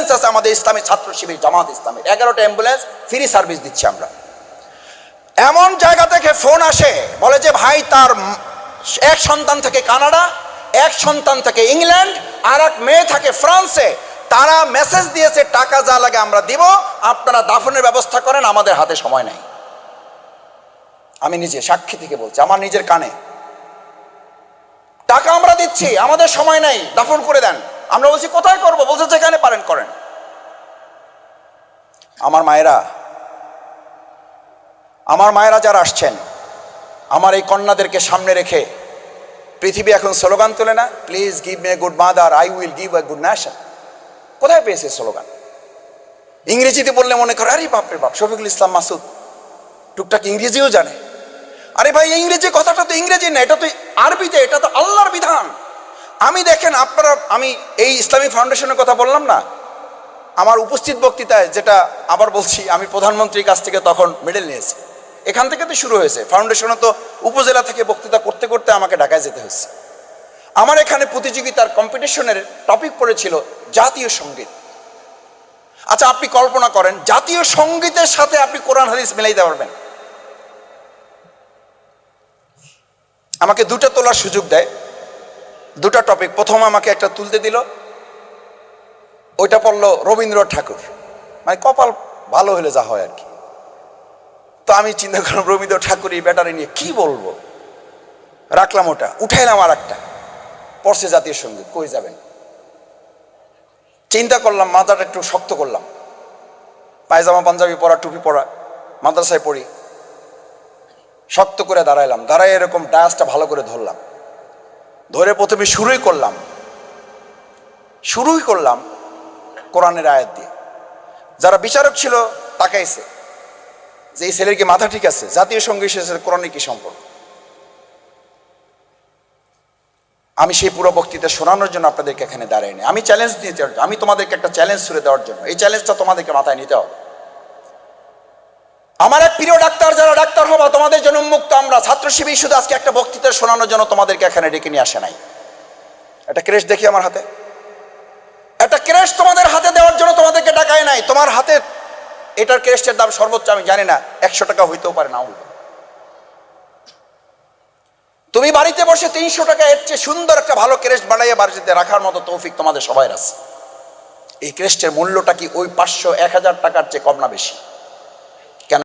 Ambulance আছে আমাদের ইসলামী ছাত্র শিবির জামাত ইসলামের, 11টা অ্যাম্বুলেন্স ফ্রি সার্ভিস দিচ্ছি আমরা। এমন জায়গা থেকে ফোন আসে, বলে যে ভাই তার এক সন্তান থেকে কানাডা, এক সন্তান থেকে ইংল্যান্ড, আর এক মেয়ে থাকে ফ্রান্সে, তারা মেসেজ দিয়েছে টাকা যা লাগে আমরা দিব, আপনারা দাফনের ব্যবস্থা করেন, আমাদের হাতে সময় নাই। আমি নিজে সাক্ষী থেকে বলছি, আমার নিজের কানে, টাকা আমরা দিচ্ছি, আমাদের সময় নাই, দাফন করে দেন। আমরা বলছি কোথায় করবো, বলছে যেখানে পারেন করেন। আমার মায়েরা যারা আসছেন, আমার এই কন্যাদেরকে সামনে রেখে পৃথিবী এখন স্লোগান তোলে না, please give me a good mother, I will give a good nation. কোথায় পেয়েছে স্লোগান? ইংরেজিতে বললে মনে করে আরে বাপরে বাপ, শফিকুল ইসলাম মাসুদ টুকটাক ইংরেজিও জানে। আরে ভাই, ইংরেজি কথাটা তো ইংরেজি না, এটা তো আরবিতে, এটা তো আল্লাহর বিধান। আমি দেখেন আমি এই ইসলামিক ফাউন্ডেশনের কথা বললাম না, আমার উপস্থিত বক্তৃতায়, যেটা আবার বলছি, আমি প্রধানমন্ত্রীর কাছ থেকে তখন মেডেল নিয়েছি, এখান থেকে তো শুরু হয়েছে। ফাউন্ডেশনে তো উপজেলা থেকে বক্তৃতা করতে করতে আমাকে ঢাকায় যেতে হয়েছে। আমার এখানে প্রতিযোগিতার কম্পিটিশনের টপিক পড়েছিল জাতীয় সঙ্গীত। আচ্ছা, আপনি কল্পনা করেন জাতীয় সঙ্গীতের সাথে আপনি কোরআন হাদিস মিলাইতে পারবেন? আমাকে দুটা তোলার সুযোগ দেয়, দুটা টপিক। প্রথম আমাকে একটা তুলতে দিল, ওইটা পড়লো রবীন্দ্রনাথ ঠাকুর, মানে কপাল ভালো হলে যা হয় আর কি। তো আমি চিন্তা করলাম রবীন্দ্রনাথ ঠাকুর এই ব্যাটারি নিয়ে কি বলবো, রাখলাম ওটা, উঠাইলাম আর একটা, পড়ছে জাতীয় সঙ্গীত, কই যাবেন। চিন্তা করলাম, মাথাটা একটু শক্ত করলাম, পায়জামা পাঞ্জাবি পরা, টুপি পরা, মাদ্রাসায় পড়ি, শক্ত করে দাঁড়াইলাম, দাঁড়াই এরকম ডায়াসটা ভালো করে ধরলাম, ধরে প্রথমে শুরুই করলাম কোরআনের আয়াত দিয়ে। যারা বিচারক ছিল তাকাইছে যে এই ছেলের কি মাথা ঠিক আছে, জাতীয় সঙ্গীত সাথে কোরআনের কি সম্পর্ক। আমি সেই পুরো বক্তৃতা শোনানোর জন্য আপনাদেরকে এখানে দাঁড়াই নি, আমি চ্যালেঞ্জ দিতে, আমি তোমাদেরকে একটা চ্যালেঞ্জ ছুড়ে দেওয়ার জন্য, এই চ্যালেঞ্জটা তোমাদেরকে মাথায় নিতে হবে। আমার এক প্রিয় ডাক্তার, যারা ডাক্তার হবা তোমাদের জন্য উন্মুক্ত। আমরা ছাত্র শিবির শুধু আজকে একটা বক্তৃতা শোনানোর জন্য তোমাদেরকে এখানে ডেকে নিয়ে আসে নাই। একটা ক্রেশ দেখি আমার হাতে, একটা ক্রেশ তোমাদের হাতে দেওয়ার জন্য তোমাদেরকে ডাকায় নাই। তোমার হাতে এটার ক্রেশটের দাম সর্বোচ্চ আমি জানি না 100 টাকা হইতেও পারে, না হইতে। তুমি বাড়িতে বসে 300 টাকা এর চেয়ে সুন্দর একটা ভালো ক্রেস্ট বানাইয়ে বাড়িতে রাখার মতো তৌফিক তোমাদের সবাই আছে। এই ক্রেস্টের মূল্যটা কি ওই 500-1000 টাকার চেয়ে কম না বেশি?